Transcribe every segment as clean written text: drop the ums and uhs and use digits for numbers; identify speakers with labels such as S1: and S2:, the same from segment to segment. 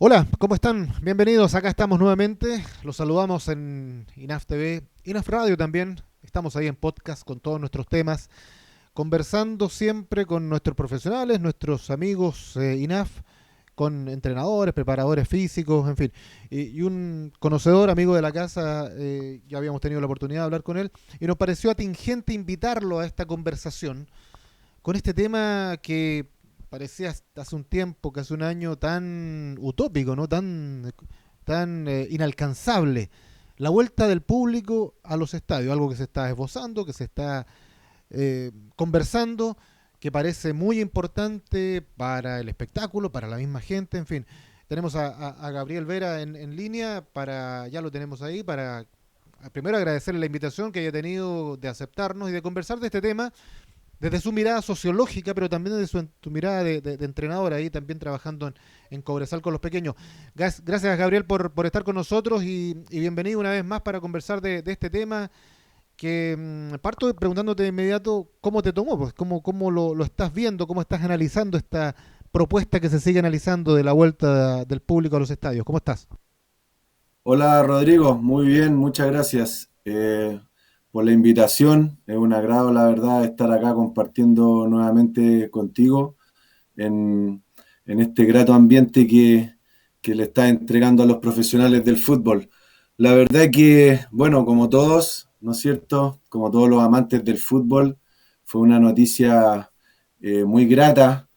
S1: Hola, ¿cómo están? Bienvenidos, acá estamos nuevamente. Los saludamos en INAF TV, INAF Radio también. Estamos ahí en podcast con todos nuestros temas, conversando siempre con nuestros profesionales, nuestros amigos INAF, con entrenadores, preparadores físicos, en fin. Y un conocedor, amigo de la casa, ya habíamos tenido la oportunidad de hablar con él, y nos pareció atingente invitarlo a esta conversación con este tema que parecía hasta hace un tiempo, que hace un año, tan utópico, ¿no? Tan inalcanzable. La vuelta del público a los estadios, algo que se está esbozando, que se está conversando, que parece muy importante para el espectáculo, para la misma gente, en fin. Tenemos a Gabriel Vera en línea, ya lo tenemos ahí, para primero agradecerle la invitación que haya tenido de aceptarnos y de conversar de este tema desde su mirada sociológica, pero también desde tu mirada de entrenador ahí, también trabajando en Cobresal con los pequeños. Gracias, Gabriel, por estar con nosotros y bienvenido una vez más para conversar de este tema que parto preguntándote de inmediato cómo te tomó, pues, cómo lo estás viendo, cómo estás analizando esta propuesta que se sigue analizando de la vuelta del público a los estadios. ¿Cómo estás?
S2: Hola Rodrigo, muy bien, muchas gracias por la invitación. Es un agrado, la verdad, estar acá compartiendo nuevamente contigo en este grato ambiente que le está entregando a los profesionales del fútbol. La verdad que, bueno, como todos, ¿no es cierto? Como todos los amantes del fútbol, fue una noticia muy grata.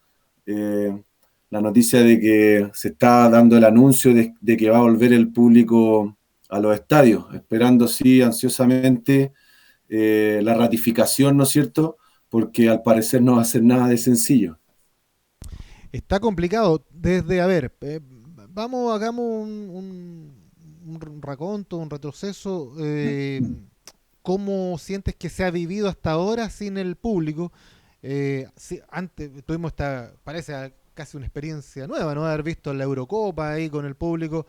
S2: eh, la noticia de que se está dando el anuncio de que va a volver el público a los estadios, esperando sí ansiosamente la ratificación, ¿no es cierto? Porque al parecer no va a ser nada de sencillo.
S1: Está complicado. A ver, hagamos un raconto, un retroceso. ¿Cómo sientes que se ha vivido hasta ahora sin el público? Antes tuvimos parece casi una experiencia nueva, ¿no? Haber visto la Eurocopa ahí con el público,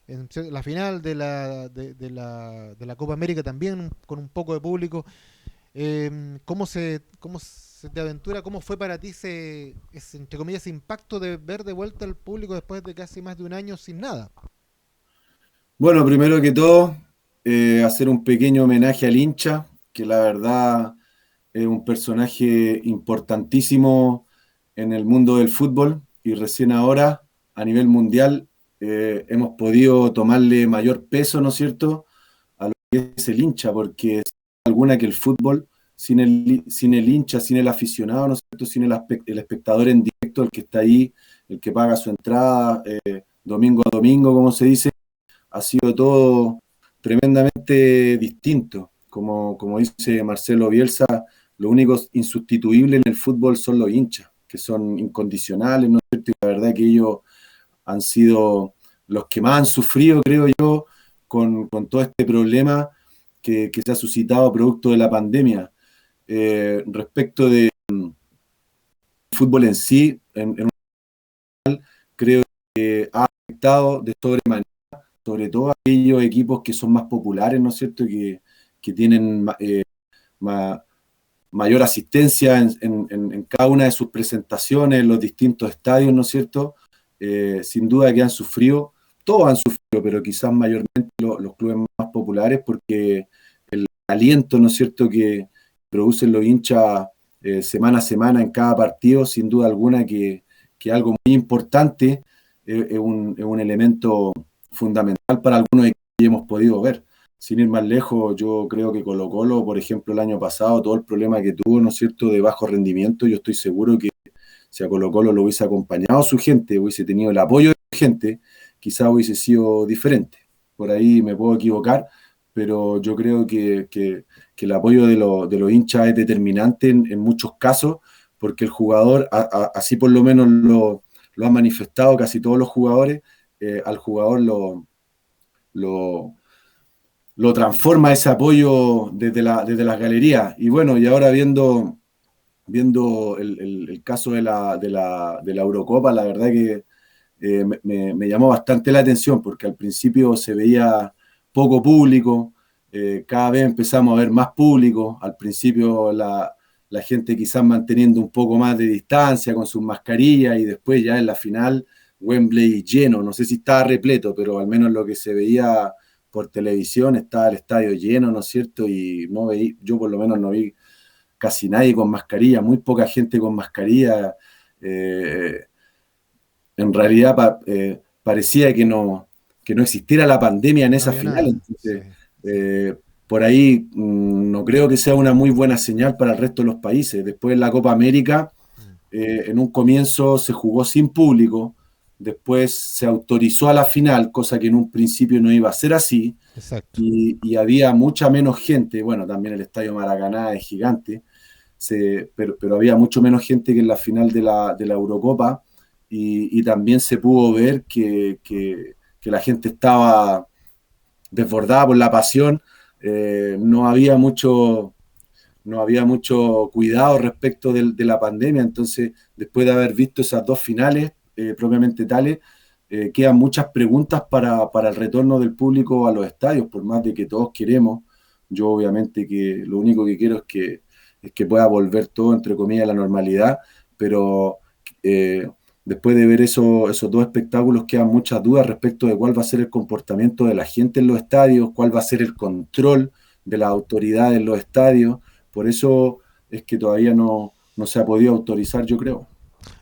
S1: la final de la Copa América también con un poco de público. ¿Cómo se te aventura? ¿Cómo fue para ti entre comillas, ese impacto de ver de vuelta al público después de casi más de un año sin nada?
S2: Bueno, primero que todo, hacer un pequeño homenaje al hincha, que la verdad es un personaje importantísimo en el mundo del fútbol y recién ahora, a nivel mundial, hemos podido tomarle mayor peso, ¿no es cierto?, a lo que es el hincha, porque sin alguna que el fútbol, sin el hincha, sin el aficionado, ¿no es cierto?, sin el espectador en directo, el que está ahí, el que paga su entrada, domingo a domingo, como se dice, ha sido todo tremendamente distinto. Como dice Marcelo Bielsa, lo único insustituible en el fútbol son los hinchas, que son incondicionales, ¿no es cierto? Y la verdad que ellos han sido los que más han sufrido, creo yo, con todo este problema que se ha suscitado producto de la pandemia. Respecto del fútbol en sí, creo que ha afectado de sobremanera sobre todo aquellos equipos que son más populares, ¿no es cierto?, que tienen ma- mayor asistencia en cada una de sus presentaciones, en los distintos estadios, ¿no es cierto? Sin duda que han sufrido, todos han sufrido, pero quizás mayormente los clubes más populares, porque el aliento, ¿no es cierto?, que producen los hinchas semana a semana en cada partido, sin duda alguna que algo muy importante, es un elemento fundamental para algunos equipos que hemos podido ver. Sin ir más lejos, yo creo que Colo-Colo, por ejemplo, el año pasado, todo el problema que tuvo, ¿no es cierto?, de bajo rendimiento, yo estoy seguro que si a Colo-Colo lo hubiese acompañado su gente, hubiese tenido el apoyo de su gente, quizás hubiese sido diferente. Por ahí me puedo equivocar, pero yo creo que el apoyo de los hinchas es determinante en muchos casos, porque el jugador, así por lo menos lo han manifestado casi todos los jugadores, al jugador lo, lo transforma ese apoyo desde las galerías. Y bueno, y ahora viendo el caso de la Eurocopa, la verdad que me llamó bastante la atención porque al principio se veía poco público, cada vez empezamos a ver más público, al principio la gente quizás manteniendo un poco más de distancia con sus mascarillas y después ya en la final Wembley lleno, no sé si estaba repleto, pero al menos lo que se veía por televisión estaba el estadio lleno, ¿no es cierto? Y no veí, yo por lo menos no vi casi nadie con mascarilla, muy poca gente con mascarilla. Eh, en realidad parecía que no existiera la pandemia en
S1: No
S2: esa
S1: había
S2: final.
S1: nada. Sí,
S2: Entonces,
S1: sí.
S2: por ahí no creo que sea una muy buena señal para el resto de los países. Después en la Copa América,
S1: Mm,
S2: en un comienzo se jugó sin público, después se autorizó a la final, cosa que en un principio no iba a ser así,
S1: exacto.
S2: y había mucha menos gente. Bueno, también el Estadio Maracaná es gigante, pero había mucho menos gente que en la final de la Eurocopa, y también se pudo ver que la gente estaba desbordada por la pasión. No había no había mucho cuidado respecto de la pandemia. Entonces, después de haber visto esas dos finales propiamente tales, quedan muchas preguntas para el retorno del público a los estadios, por más de que todos queremos. Yo obviamente que lo único que quiero es que pueda volver todo, entre comillas, a la normalidad, pero eh, después de ver esos dos espectáculos quedan muchas dudas respecto de cuál va a ser el comportamiento de la gente en los estadios, cuál va a ser el control de las autoridades en los estadios. Por eso es que todavía no se ha podido autorizar, yo creo.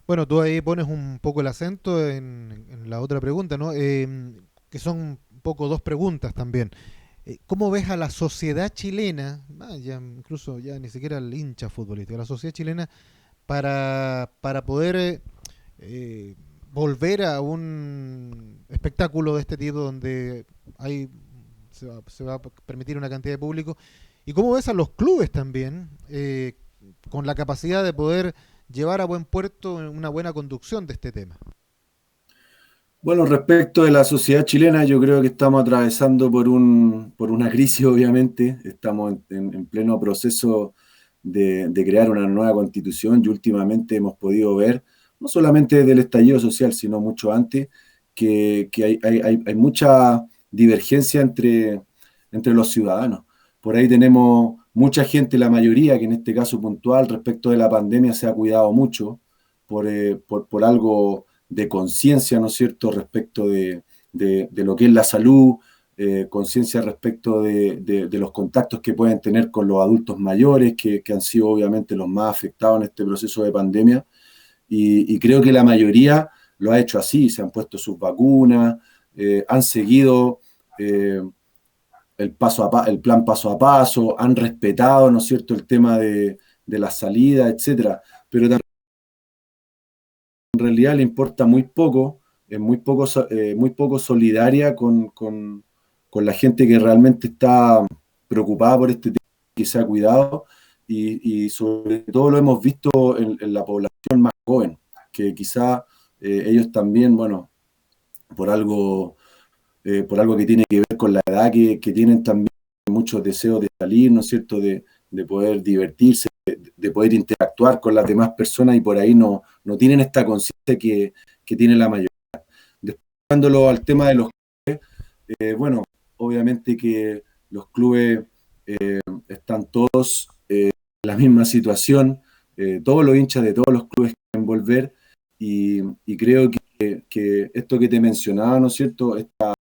S1: Bueno, tú ahí pones un poco el acento en la otra pregunta, ¿no? Que son un poco dos preguntas también. ¿Cómo ves a la sociedad chilena, ya incluso ya ni siquiera el hincha futbolístico, la sociedad chilena para poder eh, volver a un espectáculo de este tipo donde hay se va a permitir una cantidad de público? ¿Y cómo ves a los clubes también con la capacidad de poder llevar a buen puerto una buena conducción de este tema?
S2: Bueno, respecto de la sociedad chilena, yo creo que estamos atravesando por una crisis, obviamente. Estamos en pleno proceso de crear una nueva constitución, y últimamente hemos podido ver, no solamente desde el estallido social, sino mucho antes, que hay mucha divergencia entre los ciudadanos. Por ahí tenemos mucha gente, la mayoría, que en este caso puntual, respecto de la pandemia, se ha cuidado mucho por algo de conciencia, ¿no es cierto?, respecto de lo que es la salud, conciencia respecto de los contactos que pueden tener con los adultos mayores, que han sido obviamente los más afectados en este proceso de pandemia, y creo que la mayoría lo ha hecho así, se han puesto sus vacunas, han seguido el plan paso a paso, han respetado, ¿no es cierto?, el tema de la salida, etcétera. Pero en realidad le importa muy poco, es muy poco solidaria con la gente que realmente está preocupada por este tema, que se ha cuidado, y sobre todo lo hemos visto en la población más joven, que quizá ellos también, bueno, por algo, por algo que tiene que ver con la edad que tienen también muchos deseos de salir, ¿no es cierto?, de poder divertirse, de poder interactuar con las demás personas, y por ahí no tienen esta conciencia que tiene la mayoría. Después, al tema de los clubes, bueno, obviamente que los clubes están todos en la misma situación, todos los hinchas de todos los clubes quieren volver, y creo que esto que te mencionaba, ¿no es cierto?, esta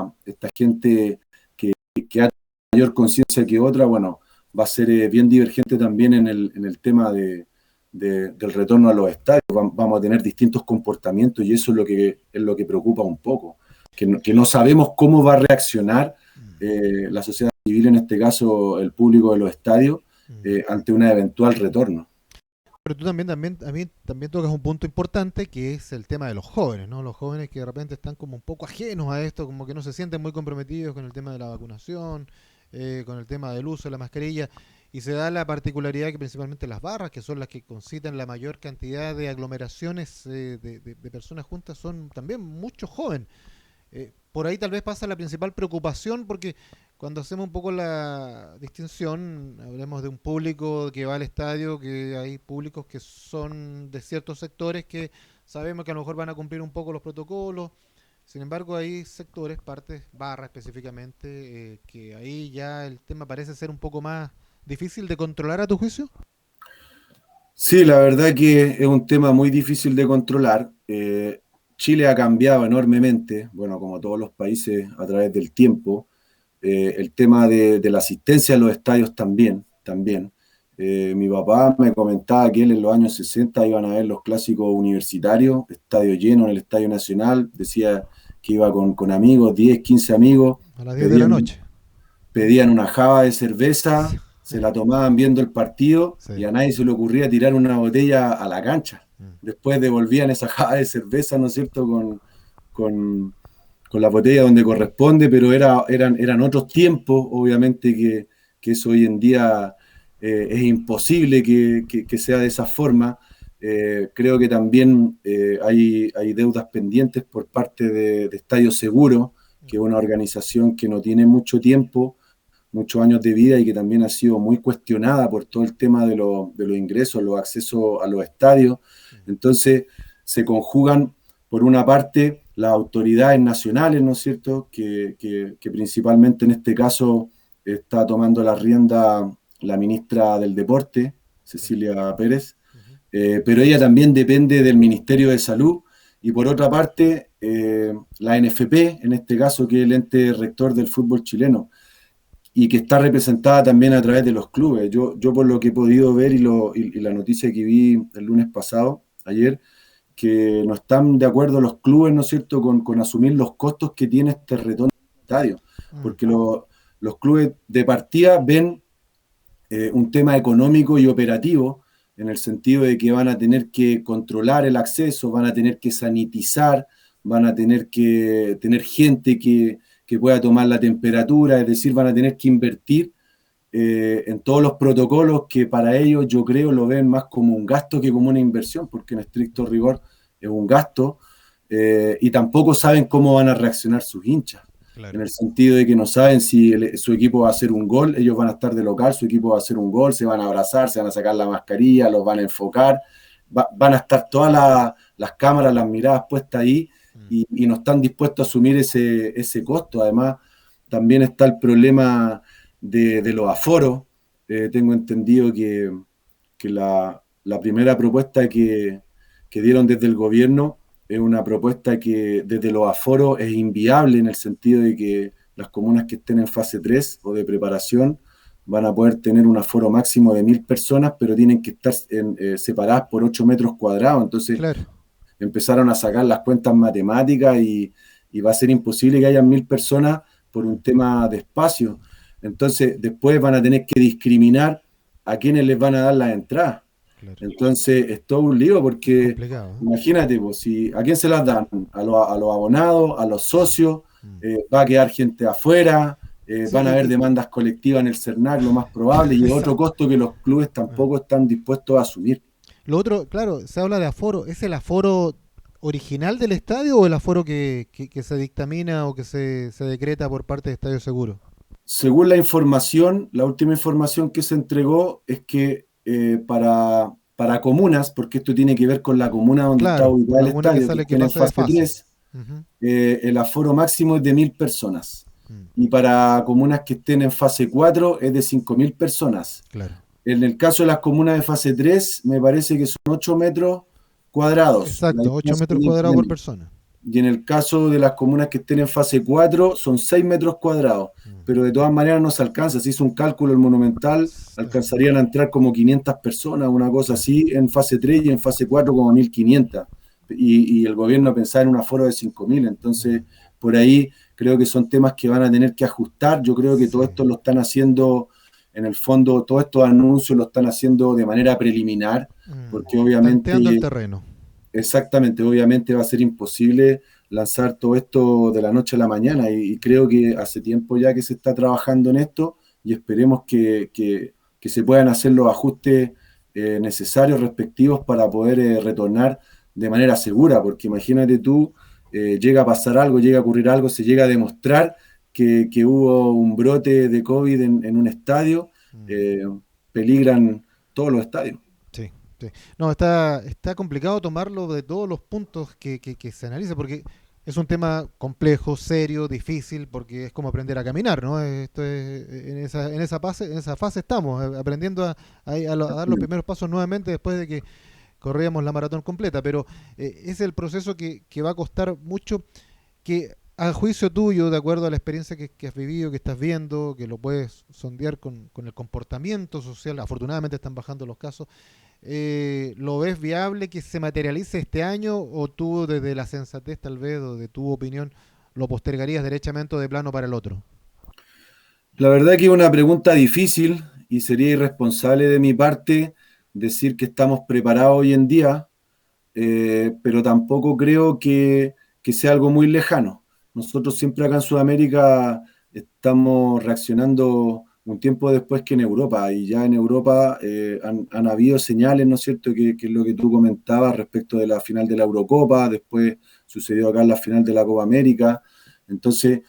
S2: gente que ha mayor conciencia que otra, bueno, va a ser bien divergente también en el tema del retorno a los estadios. Vamos a tener distintos comportamientos, y eso es lo que preocupa un poco, que no sabemos cómo va a reaccionar
S1: Mm,
S2: la sociedad civil, en este caso el público de los estadios,
S1: mm.
S2: ante un eventual retorno.
S1: Pero tú a mí también tocas un punto importante que es el tema de los jóvenes, ¿no? Los jóvenes que de repente están como un poco ajenos a esto, como que no se sienten muy comprometidos con el tema de la vacunación, con el tema del uso de la mascarilla, y se da la particularidad que principalmente las barras, que son las que concitan la mayor cantidad de aglomeraciones de personas juntas, son también muchos jóvenes. Por ahí tal vez pasa la principal preocupación porque cuando hacemos un poco la distinción, hablemos de un público que va al estadio, que hay públicos que son de ciertos sectores que sabemos que a lo mejor van a cumplir un poco los protocolos. Sin embargo, hay sectores, partes, barra específicamente, que ahí ya el tema parece ser un poco más difícil de controlar a tu juicio.
S2: Sí, la verdad que es un tema muy difícil de controlar. Chile ha cambiado enormemente, bueno, como todos los países a través del tiempo. El tema de la asistencia a los estadios también. Mi papá me comentaba que él en los años 60 iban a ver los clásicos universitarios, estadio lleno en el Estadio Nacional, decía que iba con amigos, 10, 15 amigos,
S1: A las 10 de la
S2: pedían,
S1: noche.
S2: pedían una java de cerveza, se la tomaban viendo el partido
S1: Sí.
S2: y a nadie se le ocurría tirar una botella a la cancha. Después devolvían esa java de cerveza, ¿no es cierto?, con, con la botella donde corresponde, pero eran otros tiempos, obviamente que eso hoy en día es imposible que sea de esa forma. Creo que también hay deudas pendientes por parte de Estadio Seguro, que es una organización que no tiene mucho tiempo, muchos años de vida y que también ha sido muy cuestionada por todo el tema de los ingresos, los accesos a los estadios. Entonces, se conjugan, por una parte, las autoridades nacionales, ¿no es cierto?, que principalmente en este caso está tomando la rienda la ministra del Deporte, Cecilia Pérez, pero ella también depende del Ministerio de Salud, y por otra parte, la NFP, en este caso, que es el ente rector del fútbol chileno, y que está representada también a través de los clubes. Yo por lo que he podido ver y la noticia que vi el lunes pasado, ayer, que no están de acuerdo los clubes, ¿no es cierto?, con asumir los costos que tiene este retorno al estadio, porque los clubes de partida ven un tema económico y operativo, en el sentido de que van a tener que controlar el acceso, van a tener que sanitizar, van a tener que tener gente que pueda tomar la temperatura, es decir, van a tener que invertir en todos los protocolos que para ellos yo creo lo ven más como un gasto que como una inversión, porque en estricto rigor es un gasto, y tampoco saben cómo van a reaccionar sus hinchas.
S1: Claro.
S2: En el sentido de que no saben si su equipo va a hacer un gol, ellos van a estar de local, su equipo va a hacer un gol, se van a abrazar, se van a sacar la mascarilla, los van a enfocar, van a estar todas las cámaras, las miradas puestas ahí, y no están dispuestos a asumir ese costo. Además, también está el problema de los aforos. Tengo entendido que la primera propuesta que dieron desde el gobierno es una propuesta que desde los aforos es inviable, en el sentido de que las comunas que estén en fase 3 o de preparación van a poder tener un aforo máximo de 1.000 personas, pero tienen que estar separadas por 8 metros cuadrados. Entonces
S1: Claro.
S2: empezaron a sacar las cuentas matemáticas y va a ser imposible que haya 1.000 personas por un tema de espacio. Entonces después van a tener que discriminar a quienes les van a dar las entradas.
S1: Claro.
S2: Entonces es todo un lío, porque
S1: Complicado, ¿eh?
S2: imagínate, pues, ¿a quién se las dan? A los abonados, a los socios, va a quedar gente afuera,
S1: Sí,
S2: van a haber demandas colectivas en el CERNAC, lo más probable, y es otro costo que los clubes tampoco están dispuestos a asumir.
S1: Lo otro, claro, se habla de aforo. ¿Es el aforo original del estadio o el aforo que se dictamina o que se decreta por parte de Estadio Seguro?
S2: Según la información, la última información que se entregó es que para comunas, porque esto tiene que ver con la comuna donde está
S1: Claro, por
S2: ubicado
S1: la
S2: el
S1: comuna que
S2: estadio, que
S1: sale que
S2: estén en
S1: pase de
S2: fase
S1: fase.
S2: 3, el aforo máximo es de 1.000 personas. Y para comunas que estén en fase 4 es de 5.000 personas.
S1: Claro.
S2: En el caso de las comunas de fase 3, me parece que son 8 metros cuadrados. La
S1: Exacto, 8
S2: distancia
S1: metros
S2: que
S1: cuadrados por
S2: tienen.
S1: persona.
S2: Y en el caso de las comunas que estén en fase 4, son 6 metros cuadrados. Pero de todas maneras no se alcanza. Se hizo un cálculo el Monumental, alcanzarían a entrar como 500 personas, una cosa así, en fase 3, y en fase 4 como 1.500. Y el gobierno pensaba en un aforo de 5.000. Entonces, por ahí creo que son temas que van a tener que ajustar. Yo creo que todo esto lo están haciendo, en el fondo, todos estos anuncios lo están haciendo de manera preliminar, porque
S1: Tanteando el
S2: obviamente...
S1: terreno.
S2: Exactamente, obviamente va a ser imposible lanzar todo esto de la noche a la mañana, y creo que hace tiempo ya que se está trabajando en esto, y esperemos que se puedan hacer los ajustes necesarios, respectivos, para poder retornar de manera segura, porque imagínate tú, llega a pasar algo, llega a ocurrir algo, se llega a demostrar que hubo un brote de COVID en un estadio, peligran todos los estadios.
S1: Sí, sí. No, está complicado tomarlo de todos los puntos que se analiza, porque es un tema complejo, serio, difícil, porque es como aprender a caminar, ¿no? Esto es, en esa fase estamos, aprendiendo a dar los primeros pasos nuevamente después de que, corríamos la maratón completa, pero es el proceso que va a costar mucho, que a juicio tuyo, de acuerdo a la experiencia que has vivido, que estás viendo, que lo puedes sondear con el comportamiento social, afortunadamente están bajando los casos, ¿lo ves viable que se materialice este año o tú desde la sensatez tal vez o de tu opinión lo postergarías derechamente o de plano para el otro?
S2: La verdad que es una pregunta difícil y sería irresponsable de mi parte decir que estamos preparados hoy en día, pero tampoco creo que sea algo muy lejano. Nosotros siempre acá en Sudamérica estamos reaccionando un tiempo después que en Europa, y ya en Europa han habido señales, ¿no es cierto?, que es lo que tú comentabas respecto de la final de la Eurocopa, después sucedió acá en la final de la Copa América. Entonces,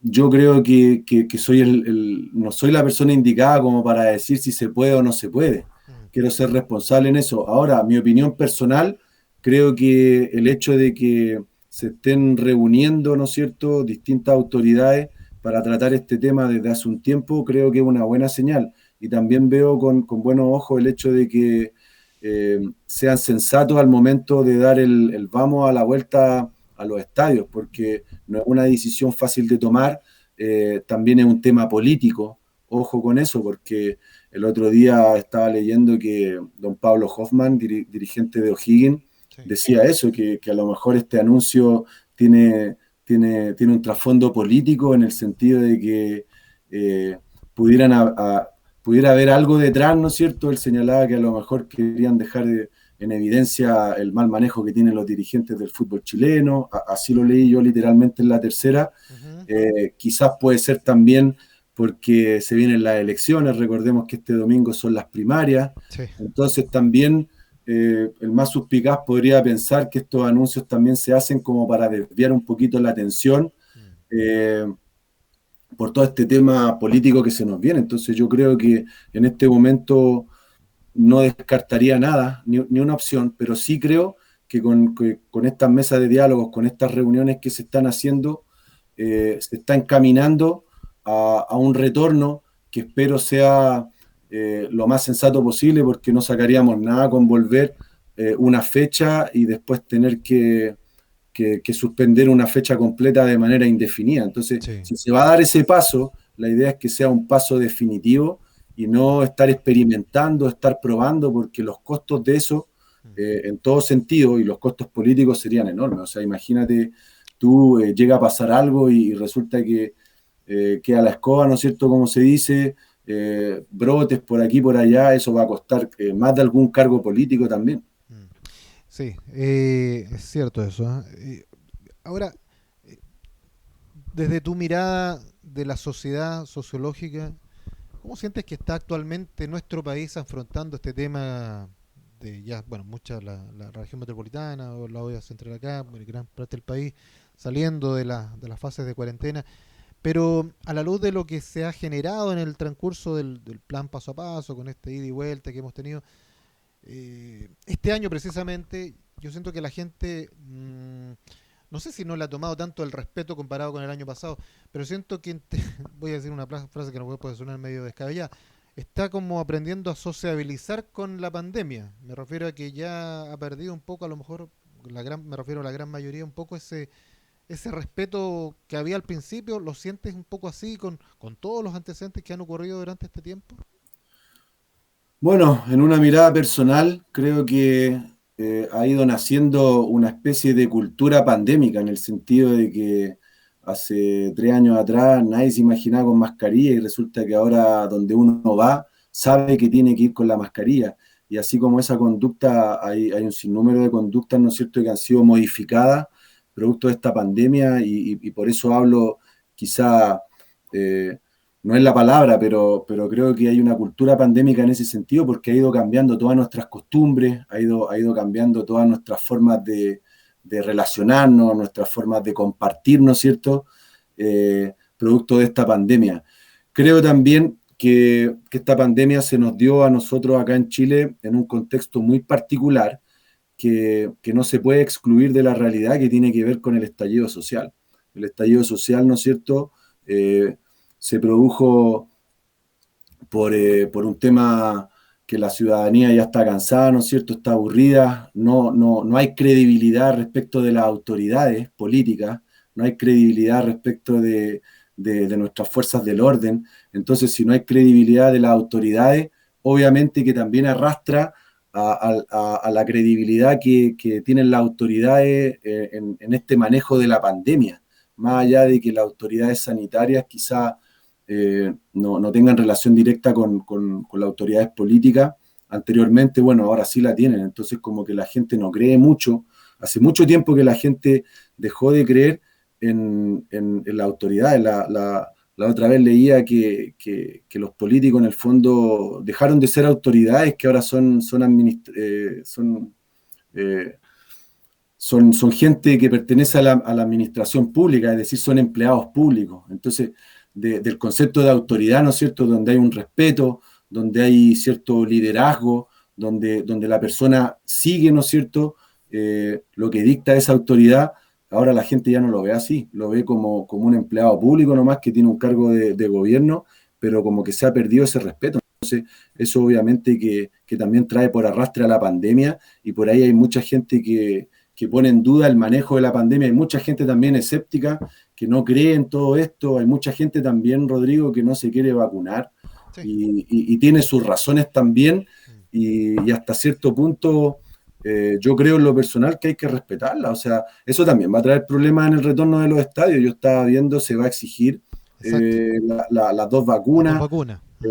S2: yo creo que soy no soy la persona indicada como para decir si se puede o no se puede.
S1: Mm.
S2: Quiero ser responsable en eso. Ahora, mi opinión personal, creo que el hecho de que se estén reuniendo, ¿no es cierto?, distintas autoridades para tratar este tema desde hace un tiempo, creo que es una buena señal. Y también veo con buenos ojos el hecho de que sean sensatos al momento de dar el vamos a la vuelta a los estadios, porque no es una decisión fácil de tomar, también es un tema político. Ojo con eso, porque el otro día estaba leyendo que don Pablo Hoffman, dirigente de O'Higgins,
S1: Sí.
S2: decía eso, que a lo mejor este anuncio tiene un trasfondo político en el sentido de que eh, pudieran pudiera haber algo detrás, ¿no es cierto? Él señalaba que a lo mejor querían dejar en evidencia el mal manejo que tienen los dirigentes del fútbol chileno, así lo leí yo literalmente en La Tercera.
S1: Ujú.
S2: Quizás puede ser también porque se vienen las elecciones, recordemos que este domingo son las primarias,
S1: Sí.
S2: entonces también el más suspicaz podría pensar que estos anuncios también se hacen como para desviar un poquito la atención
S1: Mm.
S2: eh, por todo este tema político que se nos viene. Entonces yo creo que en este momento no descartaría nada, ni una opción, pero sí creo que con estas mesas de diálogos, con estas reuniones que se están haciendo, se está encaminando a un retorno que espero sea lo más sensato posible, porque no sacaríamos nada con volver una fecha y después tener que suspender una fecha completa de manera indefinida. Entonces,
S1: Sí.
S2: si se va a dar ese paso, la idea es que sea un paso definitivo y no estar experimentando, estar probando, porque los costos de eso,
S1: Mm.
S2: en todo sentido, y los costos políticos serían enormes. O sea, imagínate, tú llega a pasar algo y resulta que queda la escoba, ¿no es cierto? Como se dice, brotes por aquí, por allá, eso va a costar más de algún cargo político también.
S1: Mm. Sí, es cierto eso. ¿Eh? Ahora, eh, desde tu mirada de la sociedad sociológica, ¿cómo sientes que está actualmente nuestro país afrontando este tema de ya, bueno, mucha la región metropolitana o la olla central acá, bueno, gran parte del país, saliendo de las fases de cuarentena, pero a la luz de lo que se ha generado en el transcurso del plan paso a paso, con este ida y vuelta que hemos tenido, este año precisamente, yo siento que la gente, no sé si no le ha tomado tanto el respeto comparado con el año pasado, pero siento que, voy a decir una frase que no puede sonar medio descabellada, está como aprendiendo a sociabilizar con la pandemia. Me refiero a que ya ha perdido un poco, a lo mejor, me refiero a la gran mayoría, un poco ese respeto que había al principio. ¿Lo sientes un poco así con todos los antecedentes que han ocurrido durante este tiempo?
S2: Bueno, en una mirada personal, creo que ha ido naciendo una especie de cultura pandémica, en el sentido de que hace 3 años atrás nadie se imaginaba con mascarilla y resulta que ahora donde uno va sabe que tiene que ir con la mascarilla. Y así como esa conducta, hay un sinnúmero de conductas, ¿no es cierto?, que han sido modificadas producto de esta pandemia y por eso hablo quizá... eh, no es la palabra, pero creo que hay una cultura pandémica en ese sentido porque ha ido cambiando todas nuestras costumbres, ha ido cambiando todas nuestras formas de relacionarnos, nuestras formas de compartir, ¿no es cierto? Producto de esta pandemia. Creo también que esta pandemia se nos dio a nosotros acá en Chile en un contexto muy particular que no se puede excluir de la realidad, que tiene que ver con el estallido social. El estallido social, ¿no es cierto?, se produjo por un tema que la ciudadanía ya está cansada, ¿no es cierto? Está aburrida, no hay credibilidad respecto de las autoridades políticas, no hay credibilidad respecto de nuestras fuerzas del orden. Entonces, si no hay credibilidad de las autoridades, obviamente que también arrastra a la credibilidad que tienen las autoridades en este manejo de la pandemia, más allá de que las autoridades sanitarias quizá no tengan relación directa con las autoridades políticas. Anteriormente, bueno, ahora sí la tienen, entonces como que la gente no cree mucho. Hace mucho tiempo que la gente dejó de creer en la autoridad. La otra vez leía que los políticos en el fondo dejaron de ser autoridades, que ahora son gente que pertenece a la administración pública, es decir, son empleados públicos. Entonces, del concepto de autoridad, ¿no es cierto?, donde hay un respeto, donde hay cierto liderazgo, donde la persona sigue, ¿no es cierto?, lo que dicta esa autoridad. Ahora la gente ya no lo ve así, lo ve como un empleado público nomás que tiene un cargo de gobierno, pero como que se ha perdido ese respeto. Entonces, eso obviamente que también trae por arrastre a la pandemia, y por ahí hay mucha gente que pone en duda el manejo de la pandemia. Hay mucha gente también escéptica que no cree en todo esto. Hay mucha gente también, Rodrigo, que no se quiere vacunar,
S1: Sí.
S2: y tiene sus razones también, y hasta cierto punto yo creo en lo personal que hay que respetarla. O sea, eso también va a traer problemas en el retorno de los estadios. Yo estaba viendo, se va a exigir
S1: Exacto.
S2: las dos
S1: Las dos
S2: vacunas,
S1: vacunas. Ujú.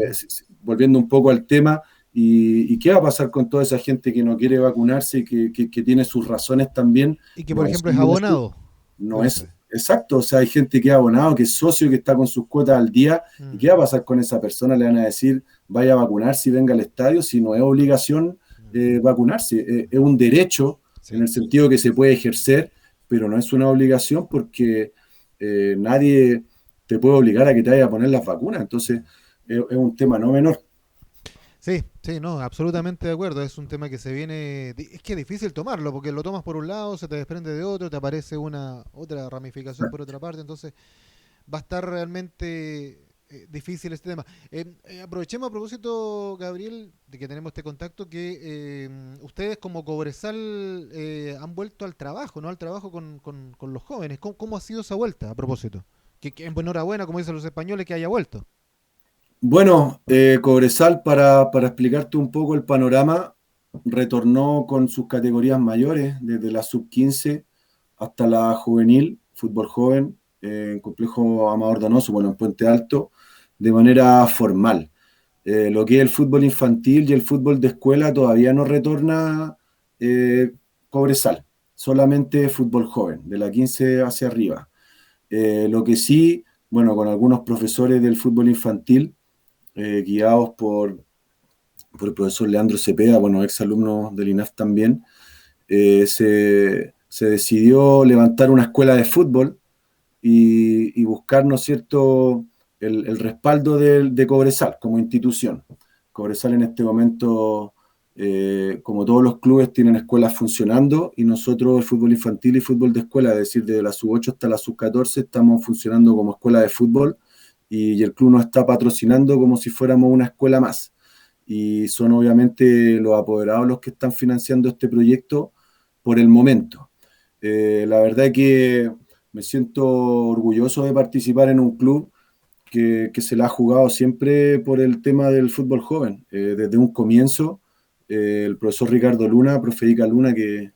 S2: volviendo un poco al tema. ¿Y qué va a pasar con toda esa gente que no quiere vacunarse y que tiene sus razones también?
S1: Y que, por
S2: No
S1: ejemplo,
S2: es,
S1: es
S2: no es,
S1: abonado.
S2: no
S1: Puede
S2: es
S1: ser.
S2: exacto. O sea, hay gente que es abonado, que es socio, que está con sus cuotas al día. ¿Y
S1: Mm,
S2: qué va a pasar con esa persona? Le van a decir, vaya a vacunarse y venga al estadio, si no es obligación
S1: mm.
S2: vacunarse. Es un derecho en
S1: Sí.
S2: el sentido que se puede ejercer, pero no es una obligación, porque nadie te puede obligar a que te vaya a poner las vacunas. Entonces, es un tema no menor.
S1: Sí, sí, no, absolutamente de acuerdo. Es un tema que se viene. Es que es difícil tomarlo, porque lo tomas por un lado, se te desprende de otro, te aparece una otra ramificación por otra parte. Entonces, va a estar realmente difícil este tema. Aprovechemos a propósito, Gabriel, de que tenemos este contacto, que ustedes como Cobresal han vuelto al trabajo, ¿no? Al trabajo con los jóvenes. ¿Cómo ha sido esa vuelta, a propósito? Que enhorabuena, como dicen los españoles, que haya vuelto.
S2: Bueno, Cobresal, para explicarte un poco el panorama, retornó con sus categorías mayores, desde la sub-15 hasta la juvenil, fútbol joven, en Complejo Amador Donoso, bueno, en Puente Alto, de manera formal. Lo que es el fútbol infantil y el fútbol de escuela todavía no retorna Cobresal, solamente fútbol joven, de la 15 hacia arriba. Lo que sí, bueno, con algunos profesores del fútbol infantil, guiados por el profesor Leandro Cepeda, bueno, ex alumno del INAF también, se decidió levantar una escuela de fútbol y buscar, ¿no es cierto?, el respaldo de Cobresal como institución. Cobresal en este momento, como todos los clubes, tienen escuelas funcionando, y nosotros, el fútbol infantil y fútbol de escuela, es decir, desde la sub-8 hasta la sub-14, estamos funcionando como escuela de fútbol, y el club nos está patrocinando como si fuéramos una escuela más. Y son obviamente los apoderados los que están financiando este proyecto por el momento. La verdad es que me siento orgulloso de participar en un club que se la ha jugado siempre por el tema del fútbol joven. Desde un comienzo, el profesor Ricardo Luna, profe Ica Luna, que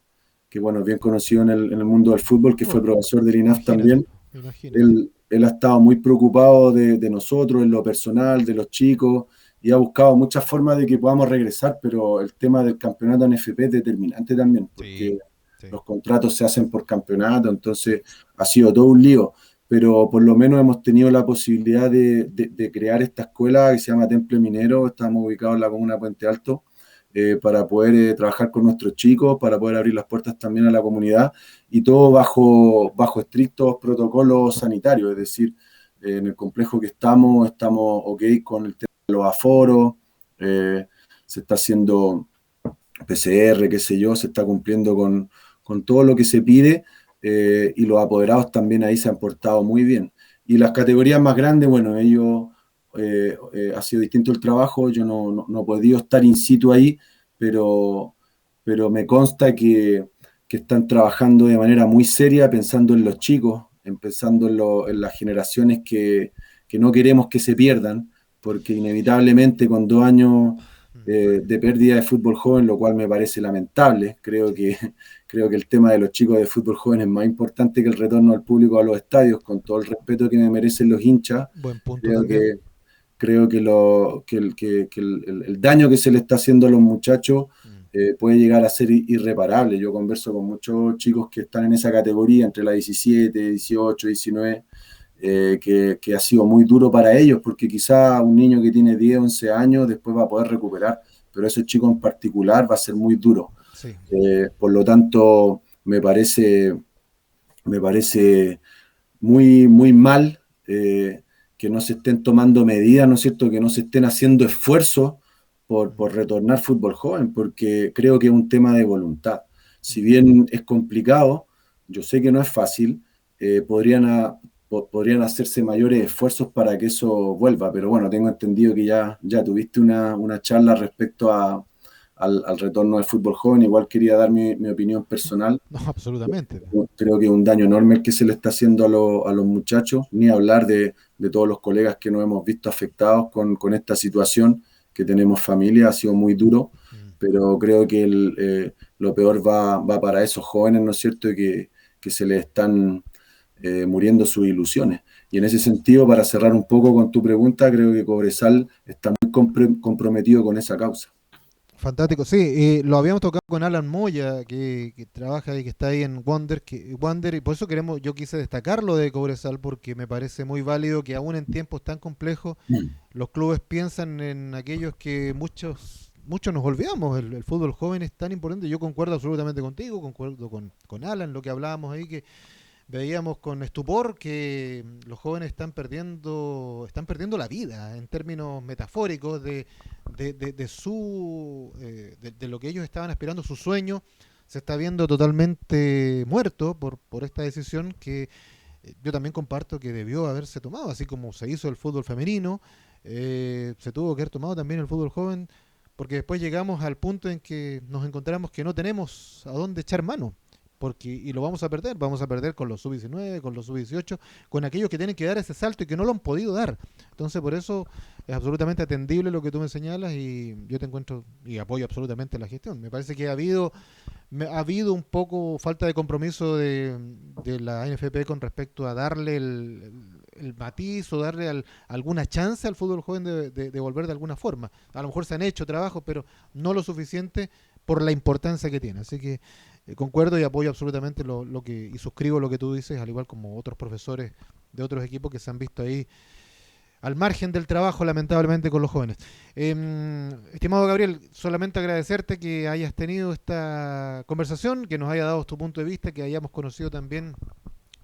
S2: bueno, es bien conocido en el mundo del fútbol, que fue
S1: Oh,
S2: profesor del INAF
S1: imagínate,
S2: también,
S1: imagínate.
S2: él ha estado muy preocupado de nosotros, en lo personal, de los chicos, y ha buscado muchas formas de que podamos regresar, pero el tema del campeonato en FP es determinante también,
S1: Sí,
S2: porque
S1: sí.
S2: los contratos se hacen por campeonato. Entonces ha sido todo un lío, pero por lo menos hemos tenido la posibilidad de crear esta escuela que se llama Temple Minero. Estamos ubicados en la comuna de Puente Alto, para poder trabajar con nuestros chicos, para poder abrir las puertas también a la comunidad, y todo bajo estrictos protocolos sanitarios. Es decir, en el complejo que estamos ok con el tema de los aforos, se está haciendo PCR, qué sé yo, se está cumpliendo con todo lo que se pide, y los apoderados también ahí se han portado muy bien. Y las categorías más grandes, bueno, ellos ha sido distinto el trabajo, yo no he podido estar in situ ahí, pero, pero me consta que están trabajando de manera muy seria, pensando en los chicos, pensando en las generaciones que no queremos que se pierdan, porque inevitablemente con 2 años de pérdida de fútbol joven, lo cual me parece lamentable, creo que el tema de los chicos de fútbol joven es más importante que el retorno al público a los estadios, con todo el respeto que me merecen los hinchas.
S1: Buen punto
S2: Creo
S1: también.
S2: que, creo que el daño que se le está haciendo a los muchachos puede llegar a ser irreparable. Yo converso con muchos chicos que están en esa categoría, entre la 17, 18, 19, que ha sido muy duro para ellos, porque quizá un niño que tiene 10, 11 años después va a poder recuperar, pero ese chico en particular va a ser muy duro.
S1: Sí.
S2: Por lo tanto, me parece muy, muy mal que no se estén tomando medidas, ¿no es cierto? Que no se estén haciendo esfuerzos por retornar fútbol joven, porque creo que es un tema de voluntad. Si bien es complicado, yo sé que no es fácil, podrían hacerse mayores esfuerzos para que eso vuelva, pero bueno, tengo entendido que ya tuviste una charla respecto al retorno del fútbol joven, igual quería dar mi opinión personal.
S1: No, absolutamente.
S2: Creo que es un daño enorme el que se le está haciendo a los muchachos, ni hablar de todos los colegas que nos hemos visto afectados con esta situación, que tenemos familia, ha sido muy duro, pero creo que lo peor va para esos jóvenes, ¿no es cierto?, que se les están muriendo sus ilusiones. Y en ese sentido, para cerrar un poco con tu pregunta, creo que Cobresal está muy comprometido con esa causa.
S1: Fantástico, sí, lo habíamos tocado con Alan Moya, que trabaja y que está ahí en Wander, y por eso yo quise destacarlo de Cobresal, porque me parece muy válido que aún en tiempos tan complejos los clubes piensan en aquellos que muchos nos olvidamos. El fútbol joven es tan importante. Yo concuerdo absolutamente contigo, concuerdo con Alan, lo que hablábamos ahí, que veíamos con estupor que los jóvenes están perdiendo la vida en términos metafóricos de lo que ellos estaban aspirando, su sueño se está viendo totalmente muerto por esta decisión que yo también comparto que debió haberse tomado, así como se hizo el fútbol femenino, se tuvo que haber tomado también el fútbol joven, porque después llegamos al punto en que nos encontramos que no tenemos a dónde echar mano, y lo vamos a perder con los sub-19, con los sub-18, con aquellos que tienen que dar ese salto y que no lo han podido dar. Entonces, por eso es absolutamente atendible lo que tú me señalas y yo te encuentro y apoyo absolutamente la gestión. Me parece que ha habido un poco falta de compromiso de la NFP con respecto a darle el matiz o darle alguna chance al fútbol joven de volver de alguna forma. A lo mejor se han hecho trabajos, pero no lo suficiente por la importancia que tiene. Así que concuerdo y apoyo absolutamente y suscribo lo que tú dices, al igual como otros profesores de otros equipos que se han visto ahí al margen del trabajo, lamentablemente, con los jóvenes. Estimado Gabriel, solamente agradecerte que hayas tenido esta conversación, que nos haya dado tu punto de vista, que hayamos conocido también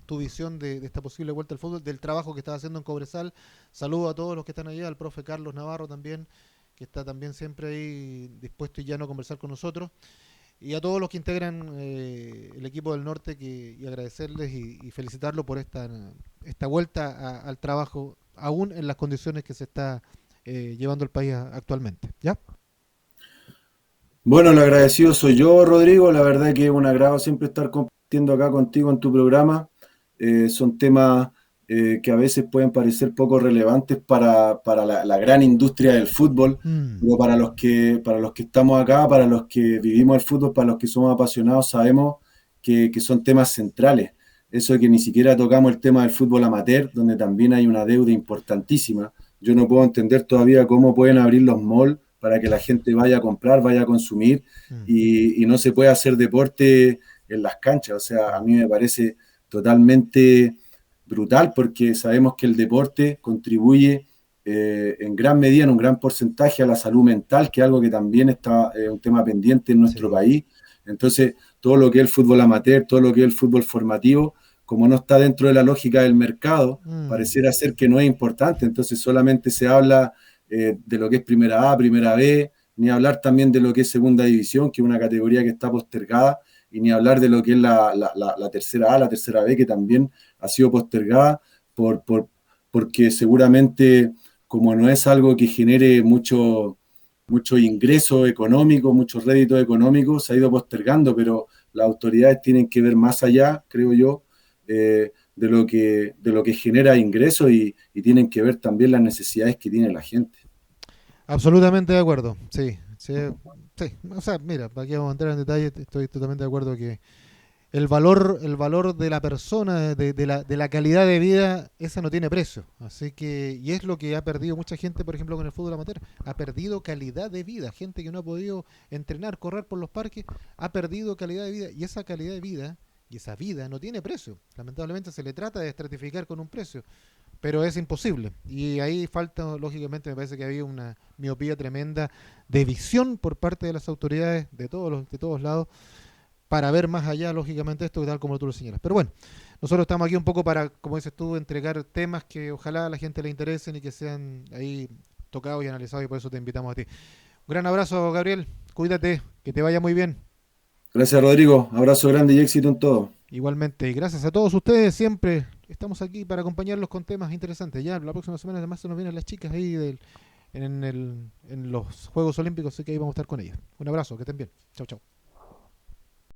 S1: tu visión de esta posible vuelta al fútbol, del trabajo que estás haciendo en Cobresal. Saludo a todos los que están allá, al profe Carlos Navarro también, que está también siempre ahí dispuesto y llano a conversar con nosotros. Y a todos los que integran el equipo del norte y agradecerles y felicitarlo por esta vuelta al trabajo, aún en las condiciones que se está llevando el país actualmente. ¿Ya?
S2: Bueno, el agradecido soy yo, Rodrigo. La verdad que es un agrado siempre estar compartiendo acá contigo en tu programa. Son temas que a veces pueden parecer poco relevantes para la gran industria del fútbol,
S1: Mm,
S2: pero para los que estamos acá, para los que vivimos el fútbol, para los que somos apasionados, sabemos que son temas centrales. Eso de que ni siquiera tocamos el tema del fútbol amateur, donde también hay una deuda importantísima. Yo no puedo entender todavía cómo pueden abrir los malls para que la gente vaya a comprar, vaya a consumir
S1: mm,
S2: y no se puede hacer deporte en las canchas. O sea, a
S1: mm.
S2: mí me parece totalmente brutal porque sabemos que el deporte contribuye en gran medida, en un gran porcentaje a la salud mental, que es algo que también está un tema pendiente en nuestro
S1: Sí.
S2: país. Entonces, todo lo que es el fútbol amateur, todo lo que es el fútbol formativo, como no está dentro de la lógica del mercado,
S1: Mm,
S2: pareciera ser que no es importante. Entonces, solamente se habla de lo que es primera A, primera B, ni hablar también de lo que es segunda división, que es una categoría que está postergada, y ni hablar de lo que es la tercera A, la tercera B, que también ha sido postergada porque seguramente como no es algo que genere mucho ingreso económico, mucho rédito económico, se ha ido postergando, pero las autoridades tienen que ver más allá, creo yo, de lo que genera ingresos y tienen que ver también las necesidades que tiene la gente.
S1: Absolutamente de acuerdo, sí, sí, sí. O sea, mira, para que vamos a entrar en detalle, estoy totalmente de acuerdo que el valor de la persona, de la calidad de vida, esa no tiene precio. Así que, y es lo que ha perdido mucha gente, por ejemplo, con el fútbol amateur. Ha perdido calidad de vida. Gente que no ha podido entrenar, correr por los parques, ha perdido calidad de vida. Y esa calidad de vida y esa vida no tiene precio. Lamentablemente se le trata de estratificar con un precio, pero es imposible. Y ahí falta, lógicamente, me parece que había una miopía tremenda de visión por parte de las autoridades de todos lados para ver más allá, lógicamente, esto tal como tú lo señalas. Pero bueno, nosotros estamos aquí un poco para, como dices tú, entregar temas que ojalá a la gente le interesen y que sean ahí tocados y analizados y por eso te invitamos a ti. Un gran abrazo, Gabriel. Cuídate, que te vaya muy bien.
S2: Gracias, Rodrigo. Abrazo grande y éxito en todo.
S1: Igualmente, y gracias a todos ustedes, siempre estamos aquí para acompañarlos con temas interesantes. Ya la próxima semana además se nos vienen las chicas ahí en los Juegos Olímpicos, así que ahí vamos a estar con ellas. Un abrazo, que estén bien. Chao, chao.